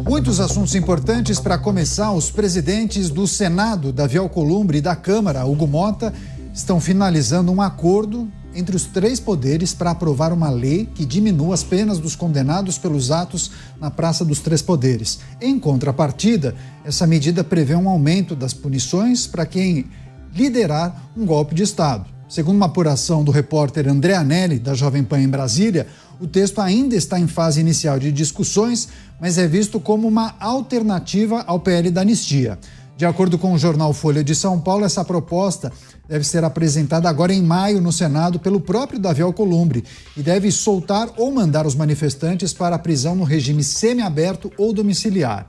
Muitos assuntos importantes para começar. Os presidentes do Senado, Davi Alcolumbre, e da Câmara, Hugo Motta, estão finalizando um acordo entre os três poderes para aprovar uma lei que diminua as penas dos condenados pelos atos na Praça dos Três Poderes. Em contrapartida, essa medida prevê um aumento das punições para quem liderar um golpe de Estado. Segundo uma apuração do repórter André Anelli, da Jovem Pan em Brasília, o texto ainda está em fase inicial de discussões, mas é visto como uma alternativa ao PL da anistia. De acordo com o jornal Folha de São Paulo, essa proposta deve ser apresentada agora em maio no Senado pelo próprio Davi Alcolumbre e deve soltar ou mandar os manifestantes para a prisão no regime semiaberto ou domiciliar.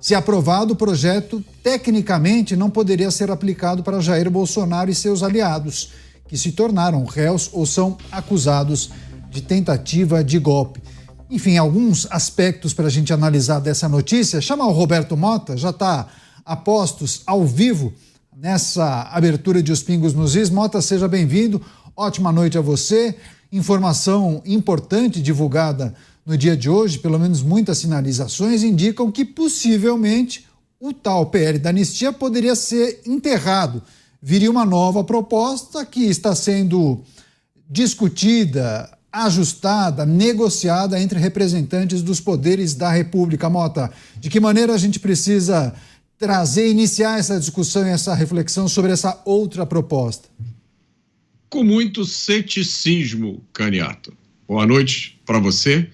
Se aprovado, o projeto tecnicamente não poderia ser aplicado para Jair Bolsonaro e seus aliados, que se tornaram réus ou são acusados de tentativa de golpe. Enfim, alguns aspectos para a gente analisar dessa notícia. Chama o Roberto Motta, já está a postos ao vivo nessa abertura de Os Pingos nos Is. Motta, seja bem-vindo. Ótima noite a você. Informação importante divulgada no dia de hoje, pelo menos muitas sinalizações indicam que possivelmente o tal PL da anistia poderia ser enterrado. Viria uma nova proposta que está sendo discutida, ajustada, negociada entre representantes dos poderes da República. Motta, de que maneira a gente precisa iniciar essa discussão e essa reflexão sobre essa outra proposta? Com muito ceticismo, Caniato. Boa noite para você,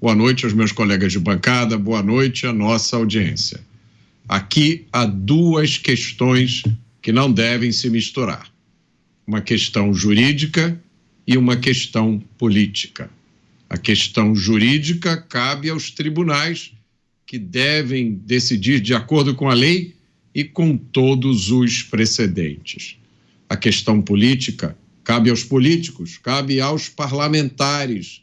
boa noite aos meus colegas de bancada, boa noite à nossa audiência. Aqui há duas questões que não devem se misturar. Uma questão jurídica e uma questão política. A questão jurídica cabe aos tribunais, que devem decidir de acordo com a lei e com todos os precedentes. A questão política cabe aos políticos, cabe aos parlamentares,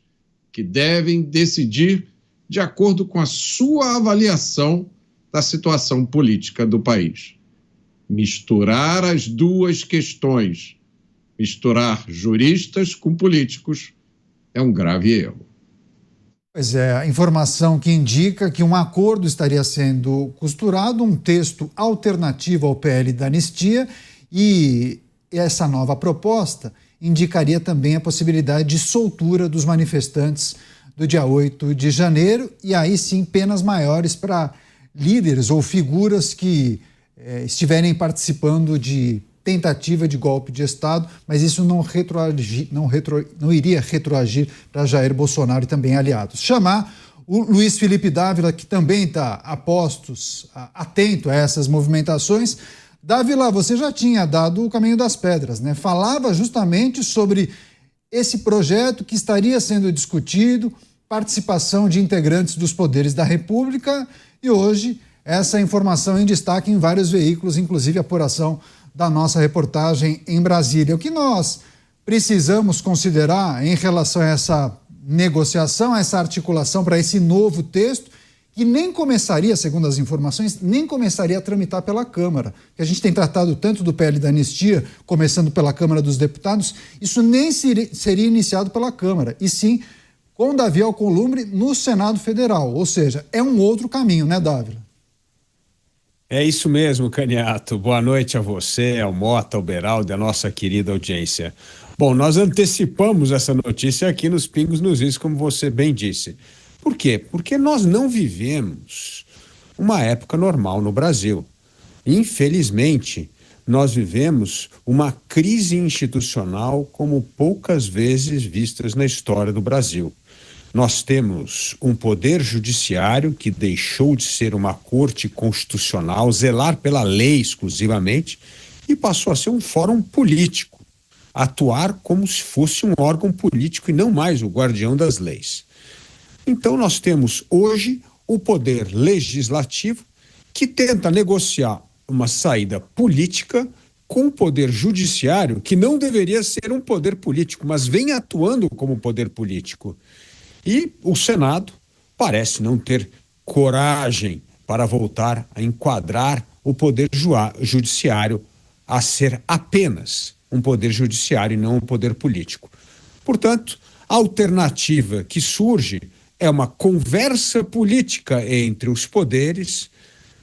que devem decidir de acordo com a sua avaliação da situação política do país. Misturar as duas questões, misturar juristas com políticos, é um grave erro. Pois é, a informação que indica que um acordo estaria sendo costurado, um texto alternativo ao PL da anistia, e essa nova proposta indicaria também a possibilidade de soltura dos manifestantes do dia 8 de janeiro, e aí sim penas maiores para líderes ou figuras que estiverem participando de tentativa de golpe de Estado, mas isso não iria retroagir para Jair Bolsonaro e também aliados. Chamar o Luiz Felipe Dávila, que também está a postos, atento a essas movimentações. Dávila, você já tinha dado o caminho das pedras, né? Falava justamente sobre esse projeto que estaria sendo discutido, participação de integrantes dos poderes da República, e hoje essa informação em destaque em vários veículos, inclusive a apuração da nossa reportagem em Brasília. O que nós precisamos considerar em relação a essa negociação, a essa articulação para esse novo texto, que nem começaria, segundo as informações, nem começaria a tramitar pela Câmara, que a gente tem tratado tanto do PL da anistia, começando pela Câmara dos Deputados, isso nem seria iniciado pela Câmara, e sim com Davi Alcolumbre no Senado Federal, ou seja, é um outro caminho, né, Dávila? É isso mesmo, Caniato. Boa noite a você, ao Motta, ao Beraldo, a nossa querida audiência. Bom, nós antecipamos essa notícia aqui nos Pingos nos Is, como você bem disse. Por quê? Porque nós não vivemos uma época normal no Brasil. Infelizmente, nós vivemos uma crise institucional como poucas vezes vistas na história do Brasil. Nós temos um poder judiciário que deixou de ser uma corte constitucional, zelar pela lei exclusivamente, e passou a ser um fórum político, atuar como se fosse um órgão político e não mais o guardião das leis. Então nós temos hoje o poder legislativo que tenta negociar uma saída política com o poder judiciário, que não deveria ser um poder político, mas vem atuando como poder político. E o Senado parece não ter coragem para voltar a enquadrar o poder judiciário a ser apenas um poder judiciário e não um poder político. Portanto, a alternativa que surge é uma conversa política entre os poderes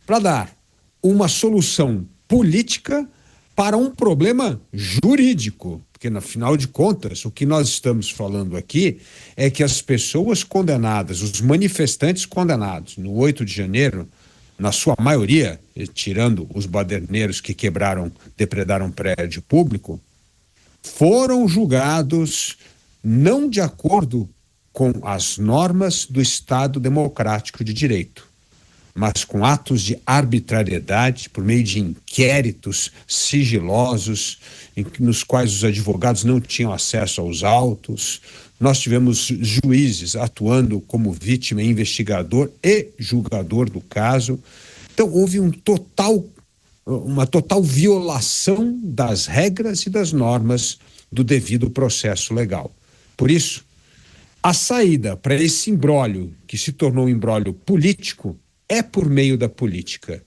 para dar uma solução política para um problema jurídico. Porque, no final de contas, o que nós estamos falando aqui é que as pessoas condenadas, os manifestantes condenados no 8 de janeiro, na sua maioria, tirando os baderneiros que depredaram prédio público, foram julgados não de acordo com as normas do Estado Democrático de Direito, mas com atos de arbitrariedade por meio de inquéritos sigilosos nos quais os advogados não tinham acesso aos autos. Nós tivemos juízes atuando como vítima, investigador e julgador do caso. Então houve uma total violação das regras e das normas do devido processo legal. Por isso, a saída para esse imbróglio, que se tornou um imbróglio político, é por meio da política.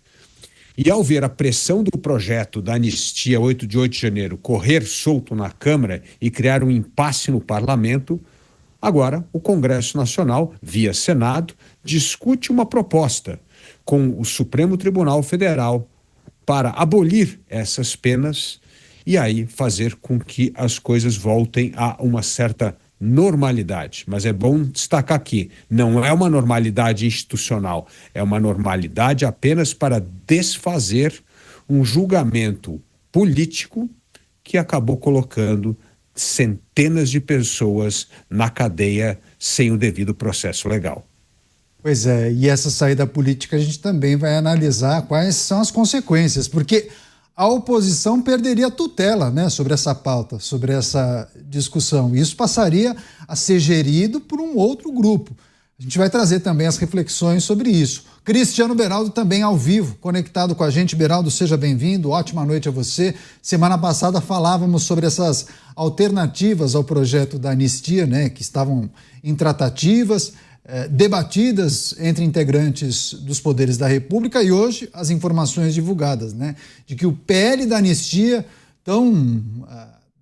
E ao ver a pressão do projeto da anistia 8 de janeiro correr solto na Câmara e criar um impasse no Parlamento, agora o Congresso Nacional, via Senado, discute uma proposta com o Supremo Tribunal Federal para abolir essas penas e aí fazer com que as coisas voltem a uma certa normalidade. Mas é bom destacar aqui, não é uma normalidade institucional, é uma normalidade apenas para desfazer um julgamento político que acabou colocando centenas de pessoas na cadeia sem o devido processo legal. Pois é, e essa saída política a gente também vai analisar quais são as consequências, porque a oposição perderia a tutela, né, sobre essa pauta, sobre essa discussão. Isso passaria a ser gerido por um outro grupo. A gente vai trazer também as reflexões sobre isso. Cristiano Beraldo também ao vivo, conectado com a gente. Beraldo, seja bem-vindo, ótima noite a você. Semana passada falávamos sobre essas alternativas ao projeto da anistia, né, que estavam em tratativas, debatidas entre integrantes dos poderes da República, e hoje as informações divulgadas, né, de que o PL da anistia, tão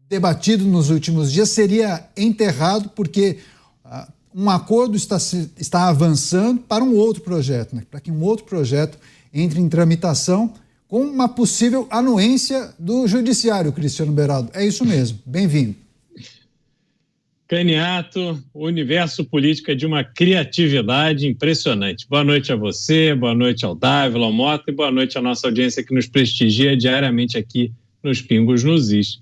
debatido nos últimos dias, seria enterrado porque um acordo está avançando para um outro projeto, né, para que um outro projeto entre em tramitação com uma possível anuência do Judiciário, Cristiano Beraldo. É isso mesmo. Bem-vindo. Caniato, o universo político é de uma criatividade impressionante. Boa noite a você, boa noite ao Dávila, ao Mota e boa noite à nossa audiência que nos prestigia diariamente aqui nos Pingos nos Is.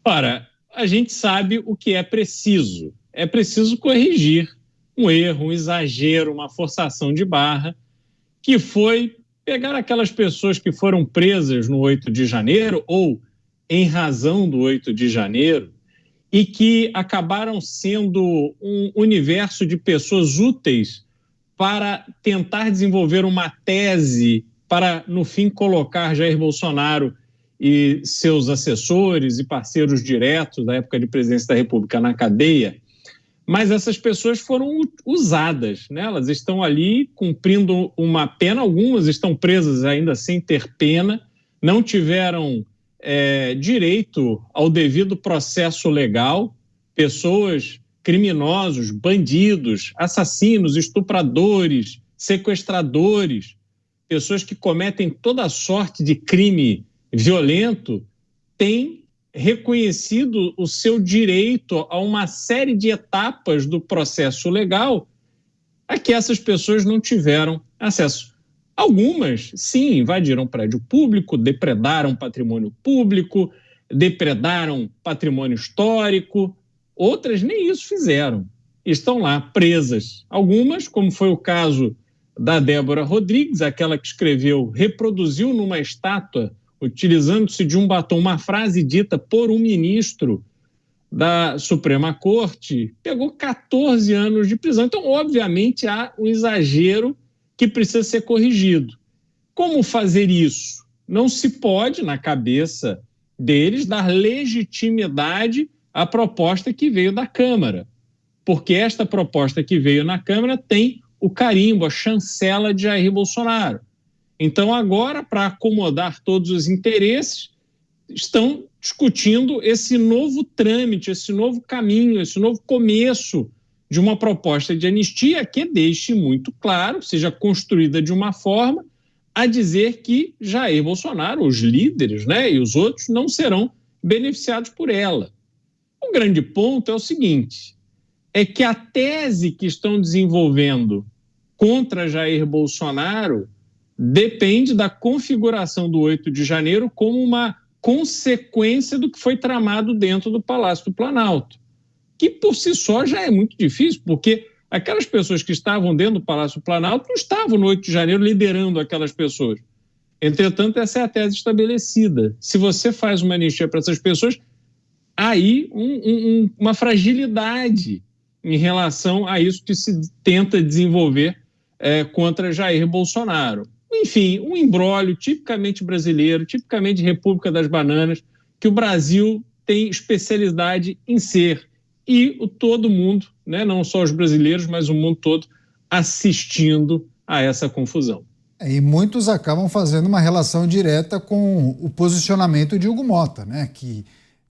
Ora, a gente sabe o que é preciso. É preciso corrigir um erro, um exagero, uma forçação de barra, que foi pegar aquelas pessoas que foram presas no 8 de janeiro ou em razão do 8 de janeiro, e que acabaram sendo um universo de pessoas úteis para tentar desenvolver uma tese para, no fim, colocar Jair Bolsonaro e seus assessores e parceiros diretos da época de presidência da República na cadeia. Mas essas pessoas foram usadas, né? Elas estão ali cumprindo uma pena, algumas estão presas ainda sem ter pena, não tiveram direito ao devido processo legal, pessoas, criminosos, bandidos, assassinos, estupradores, sequestradores, pessoas que cometem toda sorte de crime violento, têm reconhecido o seu direito a uma série de etapas do processo legal a que essas pessoas não tiveram acesso. Algumas, sim, invadiram prédio público, depredaram patrimônio público, depredaram patrimônio histórico, outras nem isso fizeram, estão lá presas. Algumas, como foi o caso da Débora Rodrigues, aquela que reproduziu numa estátua, utilizando-se de um batom, uma frase dita por um ministro da Suprema Corte, pegou 14 anos de prisão. Então, obviamente, há um exagero que precisa ser corrigido. Como fazer isso? Não se pode, na cabeça deles, dar legitimidade à proposta que veio da Câmara, porque esta proposta que veio na Câmara tem o carimbo, a chancela de Jair Bolsonaro. Então, agora, para acomodar todos os interesses, estão discutindo esse novo trâmite, esse novo caminho, esse novo começo de uma proposta de anistia que deixe muito claro, seja construída de uma forma a dizer que Jair Bolsonaro, os líderes, né, e os outros não serão beneficiados por ela. O grande ponto é o seguinte, é que a tese que estão desenvolvendo contra Jair Bolsonaro depende da configuração do 8 de janeiro como uma consequência do que foi tramado dentro do Palácio do Planalto, que por si só já é muito difícil, porque aquelas pessoas que estavam dentro do Palácio do Planalto não estavam no 8 de janeiro liderando aquelas pessoas. Entretanto, essa é a tese estabelecida. Se você faz uma anistia para essas pessoas, há aí uma fragilidade em relação a isso que se tenta desenvolver contra Jair Bolsonaro. Enfim, um imbróglio tipicamente brasileiro, tipicamente República das Bananas, que o Brasil tem especialidade em ser. E todo mundo, né, não só os brasileiros, mas o mundo todo, assistindo a essa confusão. E muitos acabam fazendo uma relação direta com o posicionamento de Hugo Motta, né, que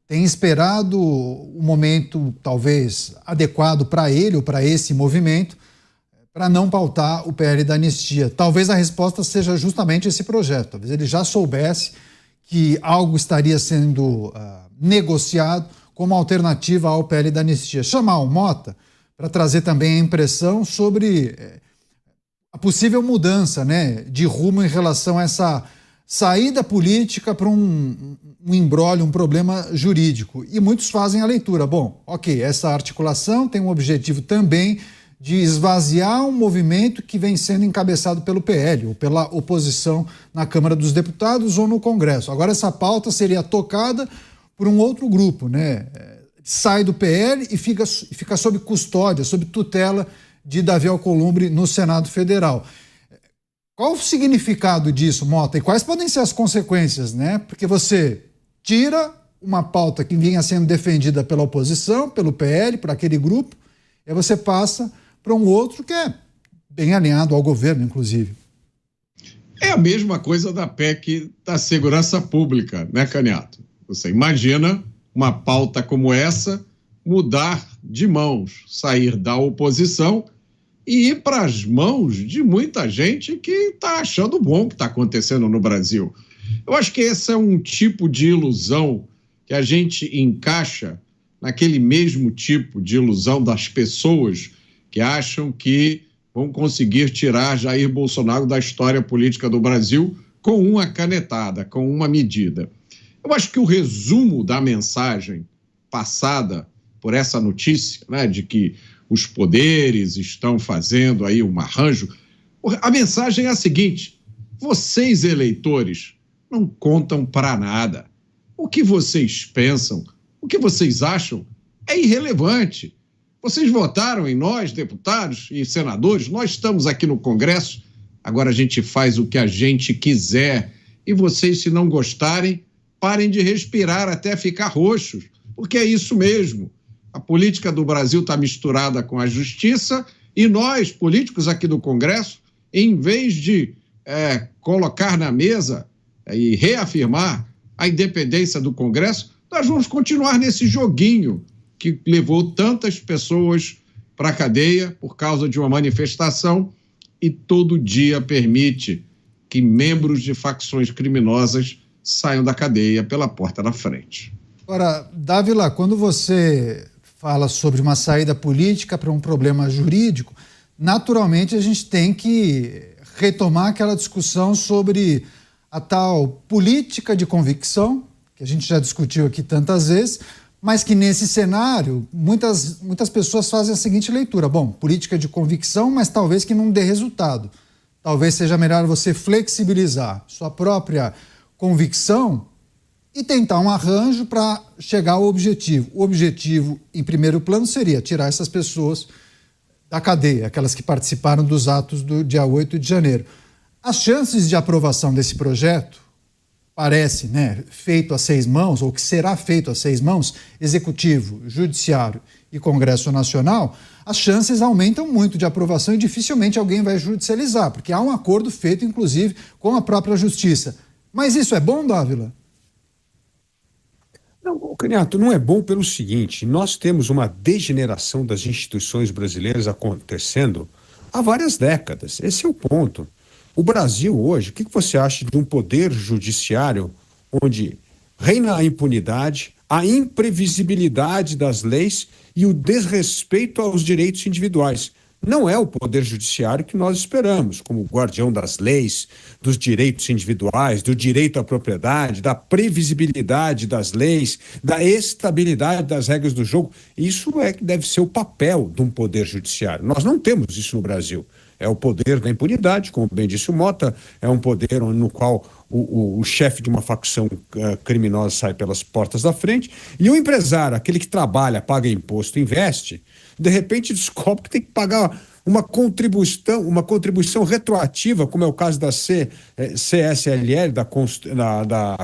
tem esperado o momento talvez adequado para ele ou para esse movimento para não pautar o PL da anistia. Talvez a resposta seja justamente esse projeto. Talvez ele já soubesse que algo estaria sendo negociado como alternativa ao PL da anistia. Chamar o Motta para trazer também a impressão sobre a possível mudança, né, de rumo em relação a essa saída política para um imbróglio, um problema jurídico. E muitos fazem a leitura. Bom, ok, essa articulação tem um objetivo também de esvaziar um movimento que vem sendo encabeçado pelo PL, ou pela oposição na Câmara dos Deputados ou no Congresso. Agora essa pauta seria tocada por um outro grupo, né? Sai do PL e fica sob custódia, sob tutela de Davi Alcolumbre no Senado Federal. Qual o significado disso, Motta? E quais podem ser as consequências, né? Porque você tira uma pauta que vinha sendo defendida pela oposição, pelo PL, por aquele grupo, e você passa para um outro que é bem alinhado ao governo, inclusive. É a mesma coisa da PEC da segurança pública, né, Caniato? Você imagina uma pauta como essa mudar de mãos, sair da oposição e ir para as mãos de muita gente que está achando bom o que está acontecendo no Brasil. Eu acho que esse é um tipo de ilusão que a gente encaixa naquele mesmo tipo de ilusão das pessoas que acham que vão conseguir tirar Jair Bolsonaro da história política do Brasil com uma canetada, com uma medida. Eu acho que o resumo da mensagem passada por essa notícia, né, de que os poderes estão fazendo aí um arranjo, a mensagem é a seguinte: vocês, eleitores, não contam para nada. O que vocês pensam, o que vocês acham é irrelevante. Vocês votaram em nós, deputados e senadores, nós estamos aqui no Congresso, agora a gente faz o que a gente quiser. E vocês, se não gostarem, parem de respirar até ficar roxos, porque é isso mesmo. A política do Brasil está misturada com a justiça e nós, políticos aqui do Congresso, em vez de colocar na mesa e reafirmar a independência do Congresso, nós vamos continuar nesse joguinho que levou tantas pessoas para a cadeia por causa de uma manifestação e todo dia permite que membros de facções criminosas saiam da cadeia pela porta da frente. Agora, Dávila, quando você fala sobre uma saída política para um problema jurídico, naturalmente a gente tem que retomar aquela discussão sobre a tal política de convicção, que a gente já discutiu aqui tantas vezes, mas que nesse cenário muitas pessoas fazem a seguinte leitura: bom, política de convicção, mas talvez que não dê resultado. Talvez seja melhor você flexibilizar sua própria convicção e tentar um arranjo para chegar ao objetivo. O objetivo, em primeiro plano, seria tirar essas pessoas da cadeia, aquelas que participaram dos atos do dia 8 de janeiro. As chances de aprovação desse projeto, parece, né, feito a 6 mãos, ou que será feito a 6 mãos, Executivo, Judiciário e Congresso Nacional, as chances aumentam muito de aprovação e dificilmente alguém vai judicializar, porque há um acordo feito, inclusive, com a própria Justiça. Mas isso é bom, Dávila? Não, Caniato, não é bom pelo seguinte: nós temos uma degeneração das instituições brasileiras acontecendo há várias décadas. Esse é o ponto. O Brasil hoje, o que você acha de um poder judiciário onde reina a impunidade, a imprevisibilidade das leis e o desrespeito aos direitos individuais? Não é o poder judiciário que nós esperamos, como guardião das leis, dos direitos individuais, do direito à propriedade, da previsibilidade das leis, da estabilidade das regras do jogo. Isso é que deve ser o papel de um poder judiciário. Nós não temos isso no Brasil. É o poder da impunidade, como bem disse o Mota, é um poder no qual o chefe de uma facção criminosa sai pelas portas da frente, e o empresário, aquele que trabalha, paga imposto, investe, de repente descobre que tem que pagar uma contribuição retroativa, como é o caso da CSLL, da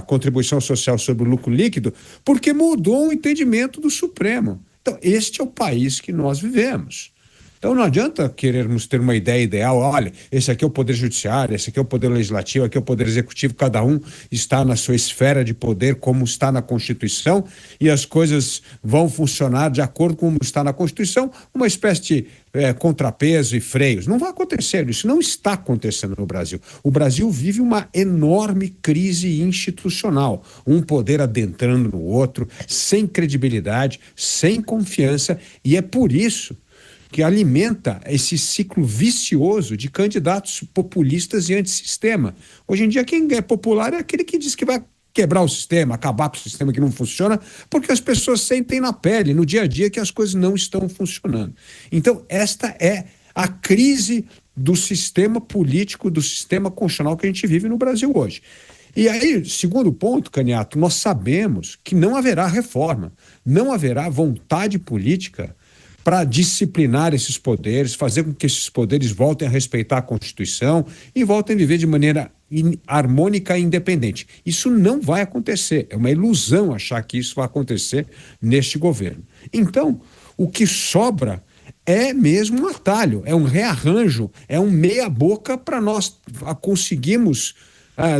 Contribuição Social sobre o Lucro Líquido, porque mudou o entendimento do Supremo. Então, este é o país que nós vivemos. Então não adianta querermos ter uma ideia ideal, olha, esse aqui é o poder judiciário, esse aqui é o poder legislativo, aqui é o poder executivo, cada um está na sua esfera de poder, como está na Constituição, e as coisas vão funcionar de acordo com como está na Constituição, uma espécie de contrapeso e freios. Não vai acontecer, isso não está acontecendo no Brasil. O Brasil vive uma enorme crise institucional, um poder adentrando no outro, sem credibilidade, sem confiança, e é por isso que alimenta esse ciclo vicioso de candidatos populistas e antissistema. Hoje em dia, quem é popular é aquele que diz que vai quebrar o sistema, acabar com o sistema que não funciona, porque as pessoas sentem na pele, no dia a dia, que as coisas não estão funcionando. Então, esta é a crise do sistema político, do sistema constitucional que a gente vive no Brasil hoje. E aí, segundo ponto, Caniato, nós sabemos que não haverá reforma, não haverá vontade política para disciplinar esses poderes, fazer com que esses poderes voltem a respeitar a Constituição e voltem a viver de maneira harmônica e independente. Isso não vai acontecer. É uma ilusão achar que isso vai acontecer neste governo. Então, o que sobra é mesmo um atalho, é um rearranjo, é um meia-boca para nós conseguirmos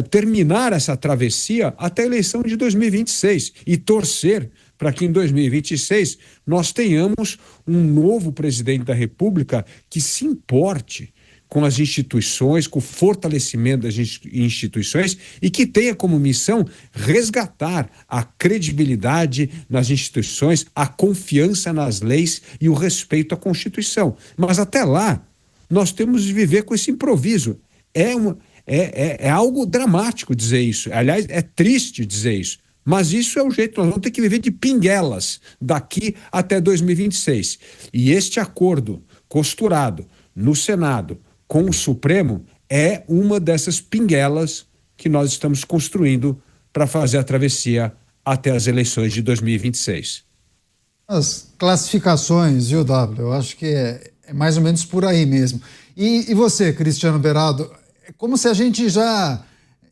terminar essa travessia até a eleição de 2026 e torcer para que em 2026 nós tenhamos um novo presidente da República que se importe com as instituições, com o fortalecimento das instituições e que tenha como missão resgatar a credibilidade nas instituições, a confiança nas leis e o respeito à Constituição. Mas até lá, nós temos de viver com esse improviso. É algo dramático dizer isso. Aliás, é triste dizer isso. Mas isso é o jeito, nós vamos ter que viver de pinguelas daqui até 2026. E este acordo costurado no Senado com o Supremo é uma dessas pinguelas que nós estamos construindo para fazer a travessia até as eleições de 2026. As classificações, viu, W? Eu acho que é mais ou menos por aí mesmo. E você, Cristiano Beraldo, é como se a gente já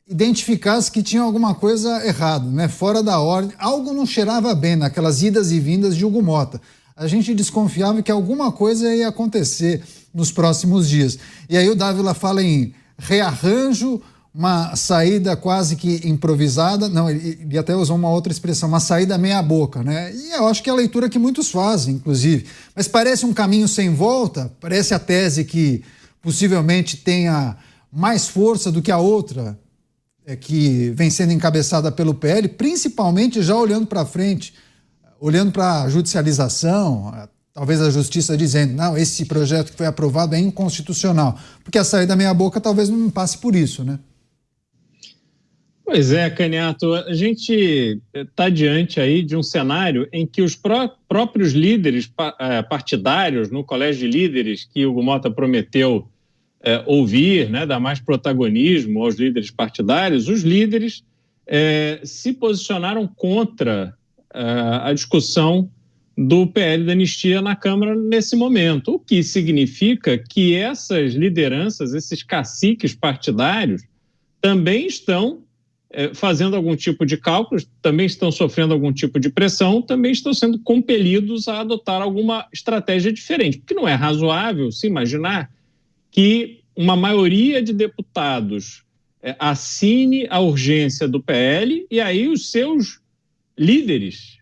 identificasse que tinha alguma coisa errada, né? Fora da ordem. Algo não cheirava bem naquelas idas e vindas de Hugo Mota. A gente desconfiava que alguma coisa ia acontecer nos próximos dias. E aí o Dávila fala em rearranjo, uma saída quase que improvisada. Não, ele até usou uma outra expressão, uma saída meia boca, né? E eu acho que é a leitura que muitos fazem, inclusive. Mas parece um caminho sem volta, parece a tese que possivelmente tenha mais força do que a outra, que vem sendo encabeçada pelo PL, principalmente já olhando para frente, olhando para a judicialização, talvez a justiça dizendo, não, esse projeto que foi aprovado é inconstitucional, porque a saída meia-boca talvez não passe por isso, né? Pois é, Caniato, a gente está diante aí de um cenário em que os próprios líderes partidários, no colégio de líderes que o Hugo Mota prometeu ouvir, né, dar mais protagonismo aos líderes partidários, os líderes se posicionaram contra a discussão do PL da anistia na Câmara nesse momento, o que significa que essas lideranças, esses caciques partidários, também estão fazendo algum tipo de cálculos, também estão sofrendo algum tipo de pressão, também estão sendo compelidos a adotar alguma estratégia diferente, porque não é razoável se imaginar que uma maioria de deputados assine a urgência do PL e aí os seus líderes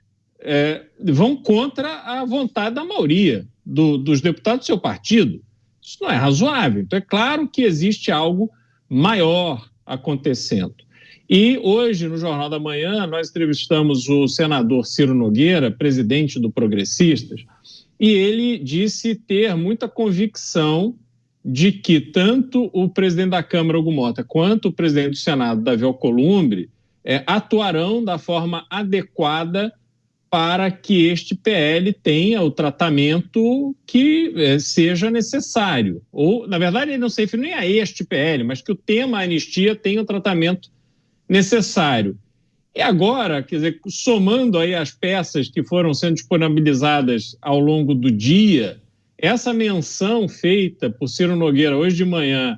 vão contra a vontade da maioria dos deputados do seu partido. Isso não é razoável. Então, é claro que existe algo maior acontecendo. E hoje, no Jornal da Manhã, nós entrevistamos o senador Ciro Nogueira, presidente do Progressistas, e ele disse ter muita convicção de que tanto o presidente da Câmara, Hugo Mota, quanto o presidente do Senado, Davi Alcolumbre, atuarão da forma adequada para que este PL tenha o tratamento que seja necessário. Ou, na verdade, ele não se refere nem a este PL, mas que o tema anistia tenha o tratamento necessário. E agora, quer dizer, somando aí as peças que foram sendo disponibilizadas ao longo do dia, essa menção feita por Ciro Nogueira hoje de manhã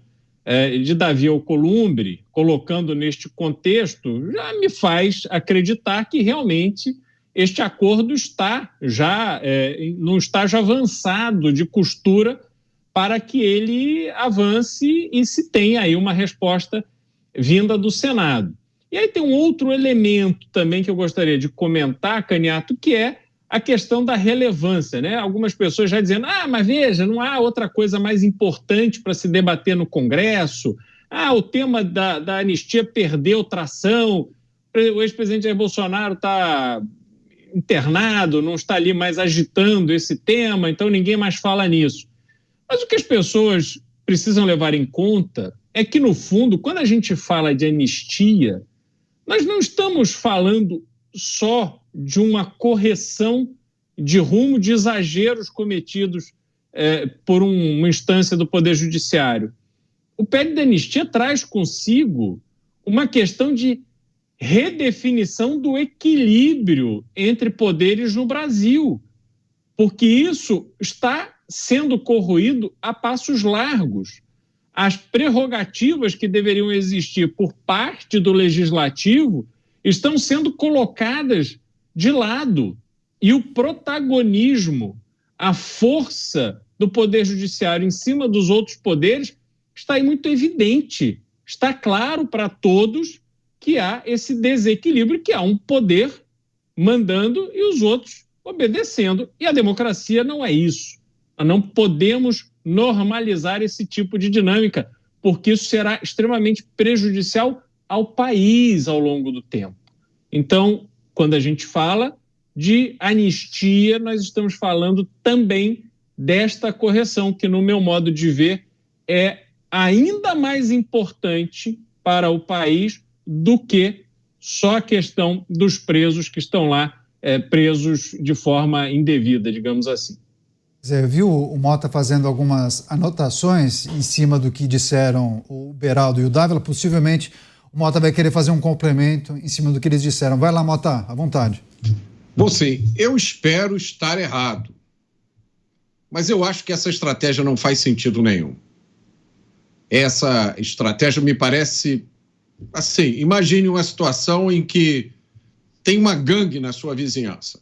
de Davi Alcolumbre, colocando neste contexto, já me faz acreditar que realmente este acordo está já num estágio avançado de costura para que ele avance e se tenha aí uma resposta vinda do Senado. E aí tem um outro elemento também que eu gostaria de comentar, Caniato, que é a questão da relevância, né? Algumas pessoas já dizendo, mas veja, não há outra coisa mais importante para se debater no Congresso, o tema da anistia perdeu tração, o ex-presidente Jair Bolsonaro está internado, não está ali mais agitando esse tema, então ninguém mais fala nisso. Mas o que as pessoas precisam levar em conta é que, no fundo, quando a gente fala de anistia, nós não estamos falando só de uma correção de rumo de exageros cometidos por uma instância do Poder Judiciário. O PL da anistia traz consigo uma questão de redefinição do equilíbrio entre poderes no Brasil, porque isso está sendo corroído a passos largos. As prerrogativas que deveriam existir por parte do Legislativo estão sendo colocadas de lado. E o protagonismo, a força do Poder Judiciário em cima dos outros poderes está aí muito evidente. Está claro para todos que há esse desequilíbrio, que há um poder mandando e os outros obedecendo. E a democracia não é isso. Nós não podemos normalizar esse tipo de dinâmica, porque isso será extremamente prejudicial ao país ao longo do tempo. Então, quando a gente fala de anistia, nós estamos falando também desta correção, que, no meu modo de ver, é ainda mais importante para o país do que só a questão dos presos que estão lá presos de forma indevida, digamos assim. Zé, viu o Mota fazendo algumas anotações em cima do que disseram o Beraldo e o Dávila? Possivelmente o Mota vai querer fazer um complemento em cima do que eles disseram. Vai lá, Mota, à vontade. Bom, sim, eu espero estar errado, mas eu acho que essa estratégia não faz sentido nenhum. Essa estratégia me parece, assim, imagine uma situação em que tem uma gangue na sua vizinhança.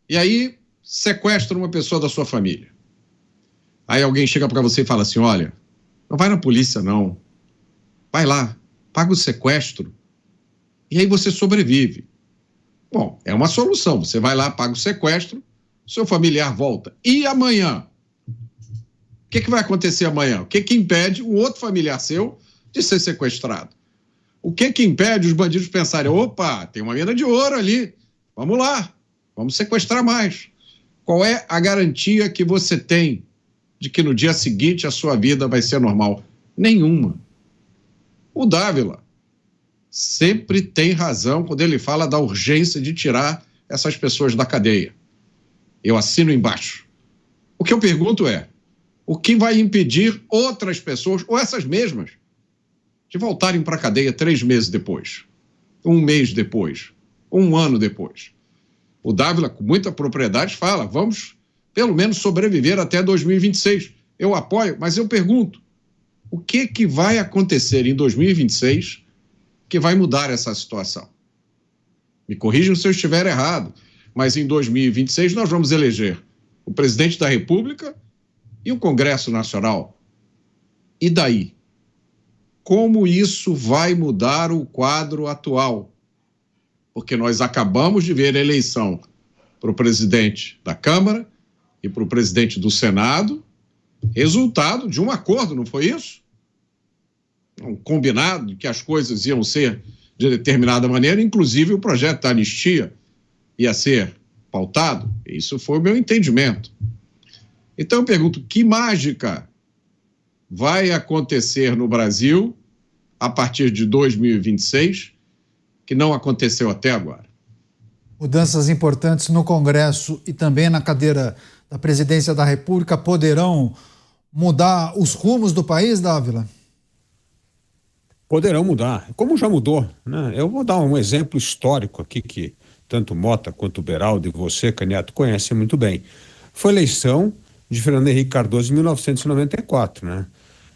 E aí sequestra uma pessoa da sua família. Aí alguém chega para você e fala assim, olha, não vai na polícia não, vai lá, paga o sequestro e aí você sobrevive. Bom, é uma solução, você vai lá, paga o sequestro, seu familiar volta. E amanhã? O que vai acontecer amanhã? O que impede o outro familiar seu de ser sequestrado? O que impede os bandidos pensarem, opa, tem uma mina de ouro ali, vamos lá, vamos sequestrar mais. Qual é a garantia que você tem de que no dia seguinte a sua vida vai ser normal? Nenhuma. O Dávila sempre tem razão quando ele fala da urgência de tirar essas pessoas da cadeia. Eu assino embaixo. O que eu pergunto é, o que vai impedir outras pessoas, ou essas mesmas, de voltarem para a cadeia 3 meses depois, 1 mês depois, 1 ano depois? O Dávila, com muita propriedade, fala, vamos pelo menos sobreviver até 2026. Eu apoio, mas eu pergunto, o que vai acontecer em 2026 que vai mudar essa situação? Me corrijam se eu estiver errado, mas em 2026 nós vamos eleger o presidente da República e o Congresso Nacional. E daí? Como isso vai mudar o quadro atual? porque nós acabamos de ver a eleição para o presidente da Câmara e para o presidente do Senado, resultado de um acordo, não foi isso? Um combinado de que as coisas iam ser de determinada maneira, inclusive o projeto da anistia ia ser pautado. Isso foi o meu entendimento. Então eu pergunto, que mágica vai acontecer no Brasil a partir de 2026 que não aconteceu até agora? Mudanças importantes no Congresso e também na cadeira da presidência da República poderão mudar os rumos do país, Dávila? Poderão mudar, como já mudou, né? Eu vou dar um exemplo histórico aqui que tanto Mota quanto Beraldo e você, Candidato, conhecem muito bem. Foi a eleição de Fernando Henrique Cardoso em 1994, né?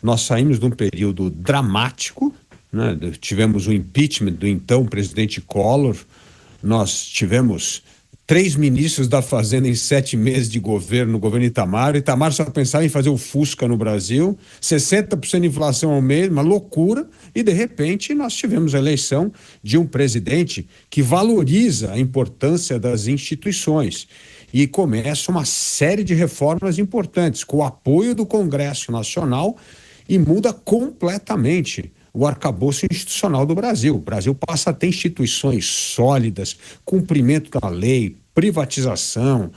Nós saímos de um período dramático, né? Tivemos o impeachment do então presidente Collor, nós tivemos 3 ministros da Fazenda em 7 meses de governo, no governo Itamar. Itamar só pensava em fazer o Fusca no Brasil, 60% de inflação ao mês, uma loucura, e de repente nós tivemos a eleição de um presidente que valoriza a importância das instituições e começa uma série de reformas importantes, com o apoio do Congresso Nacional, e muda completamente o arcabouço institucional do Brasil. O Brasil passa a ter instituições sólidas, cumprimento da lei, privatização,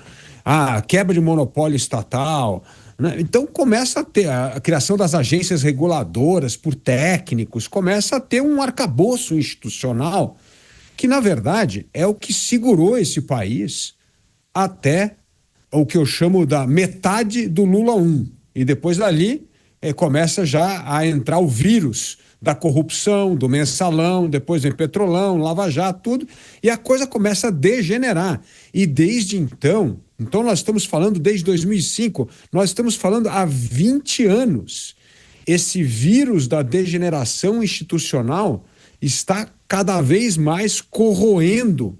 a quebra de monopólio estatal, né? Então começa a ter a criação das agências reguladoras por técnicos, começa a ter um arcabouço institucional que, na verdade, é o que segurou esse país até o que eu chamo da metade do Lula 1. E depois dali começa já a entrar o vírus da corrupção, do mensalão, depois vem Petrolão, Lava Jato, tudo, e a coisa começa a degenerar. E desde então nós estamos falando desde 2005, nós estamos falando há 20 anos. Esse vírus da degeneração institucional está cada vez mais corroendo,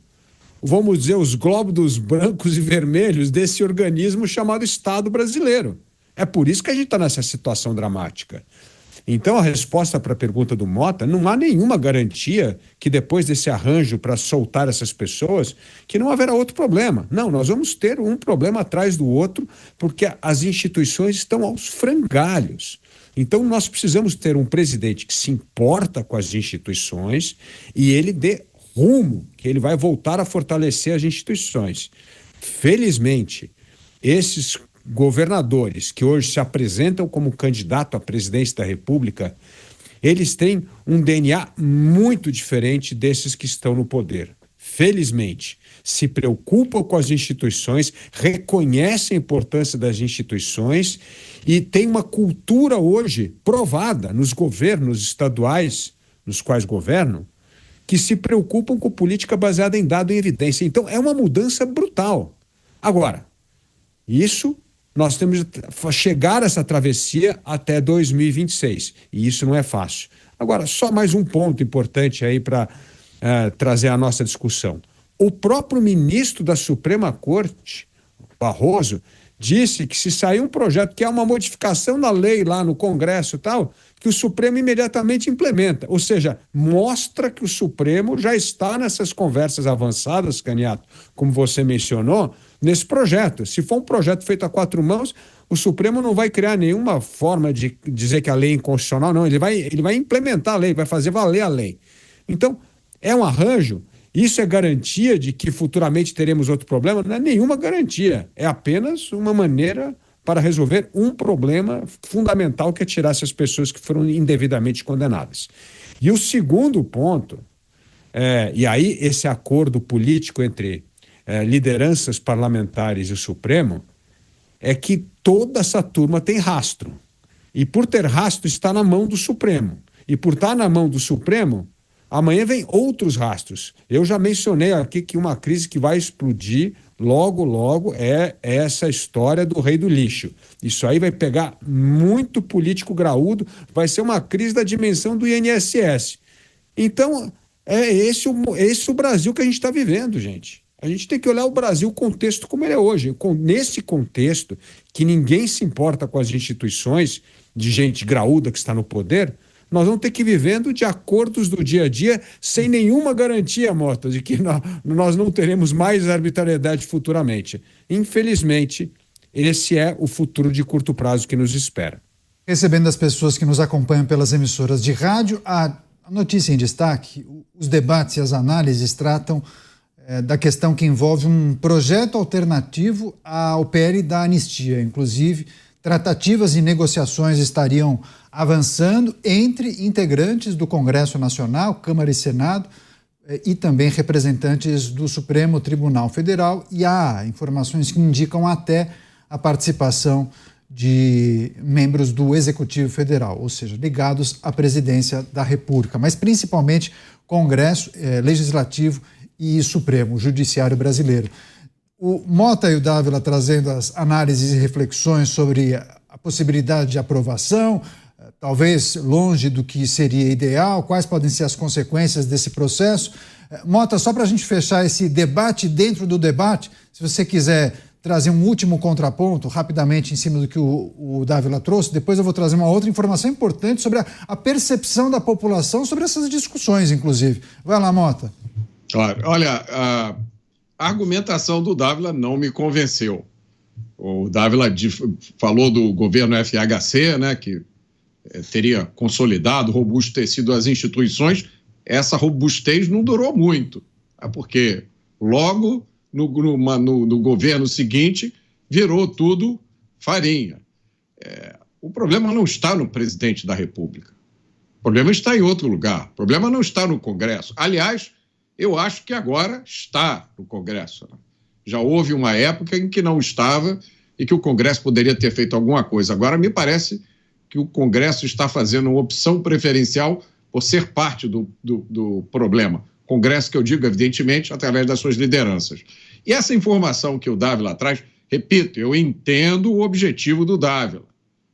vamos dizer, os glóbulos brancos e vermelhos desse organismo chamado Estado brasileiro. É por isso que a gente está nessa situação dramática. Então, a resposta para a pergunta do Mota, não há nenhuma garantia que depois desse arranjo para soltar essas pessoas, que não haverá outro problema. Não, nós vamos ter um problema atrás do outro, porque as instituições estão aos frangalhos. Então, nós precisamos ter um presidente que se importa com as instituições e ele dê rumo, que ele vai voltar a fortalecer as instituições. Felizmente, esses governadores que hoje se apresentam como candidato à presidência da República, eles têm um DNA muito diferente desses que estão no poder. Felizmente, se preocupam com as instituições, reconhecem a importância das instituições e tem uma cultura hoje provada nos governos estaduais, nos quais governam, que se preocupam com política baseada em dado e evidência. Então, é uma mudança brutal. Agora, isso nós temos que chegar a essa travessia até 2026, e isso não é fácil. Agora, só mais um ponto importante aí para trazer a nossa discussão. O próprio ministro da Suprema Corte, Barroso, disse que se sair um projeto que é uma modificação da lei lá no Congresso e tal, que o Supremo imediatamente implementa. Ou seja, mostra que o Supremo já está nessas conversas avançadas, Candidato, como você mencionou, nesse projeto. Se for um projeto feito a 4 mãos, o Supremo não vai criar nenhuma forma de dizer que a lei é inconstitucional, não. Ele vai implementar a lei, vai fazer valer a lei. Então, é um arranjo. Isso é garantia de que futuramente teremos outro problema? Não é nenhuma garantia. É apenas uma maneira para resolver um problema fundamental, que é tirar essas pessoas que foram indevidamente condenadas. E o segundo ponto, e aí esse acordo político entre lideranças parlamentares e o Supremo, é que toda essa turma tem rastro. E por ter rastro está na mão do Supremo. E por estar na mão do Supremo, amanhã vem outros rastros. Eu já mencionei aqui que uma crise que vai explodir logo, logo é essa história do rei do lixo. Isso aí vai pegar muito político graúdo, vai ser uma crise da dimensão do INSS. Então, é esse o Brasil que a gente está vivendo, gente. A gente tem que olhar o Brasil, o contexto como ele é hoje. Nesse contexto, que ninguém se importa com as instituições, de gente graúda que está no poder, Nós vamos ter que ir vivendo de acordos do dia a dia, sem nenhuma garantia, Mota, de que nós não teremos mais arbitrariedade futuramente. Infelizmente, esse é o futuro de curto prazo que nos espera. Recebendo as pessoas que nos acompanham pelas emissoras de rádio, a notícia em destaque, os debates e as análises tratam da questão que envolve um projeto alternativo ao PL da anistia. Inclusive, tratativas e negociações estariam avançando entre integrantes do Congresso Nacional, Câmara e Senado, e também representantes do Supremo Tribunal Federal, e há informações que indicam até a participação de membros do Executivo Federal, ou seja, ligados à presidência da República, mas principalmente Congresso, Legislativo e Supremo, Judiciário brasileiro. O Mota e o Dávila trazendo as análises e reflexões sobre a possibilidade de aprovação, talvez longe do que seria ideal, quais podem ser as consequências desse processo. Mota, só para a gente fechar esse debate dentro do debate, se você quiser trazer um último contraponto, rapidamente, em cima do que o Dávila trouxe, depois eu vou trazer uma outra informação importante sobre a percepção da população sobre essas discussões, inclusive. Vai lá, Mota. Claro. Olha, a argumentação do Dávila não me convenceu. O Dávila falou do governo FHC, né, que teria consolidado, robustecido as instituições. Essa robustez não durou muito, porque logo no governo seguinte virou tudo farinha. O problema não está no presidente da República. O problema está em outro lugar. O problema não está no Congresso. Aliás, eu acho que agora está no Congresso. Já houve uma época em que não estava e que o Congresso poderia ter feito alguma coisa. Agora me parece que o Congresso está fazendo uma opção preferencial por ser parte do problema. Congresso que eu digo, evidentemente, através das suas lideranças. E essa informação que o Dávila traz, repito, eu entendo o objetivo do Dávila.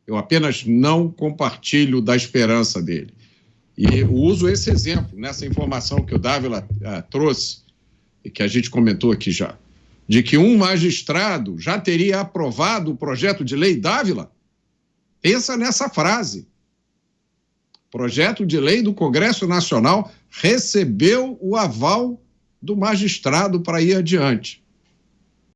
Eu apenas não compartilho da esperança dele. E uso esse exemplo, nessa informação que o Dávila trouxe, e que a gente comentou aqui já, de que um magistrado já teria aprovado o projeto de lei Dávila. Pensa nessa frase. Projeto de lei do Congresso Nacional recebeu o aval do magistrado para ir adiante.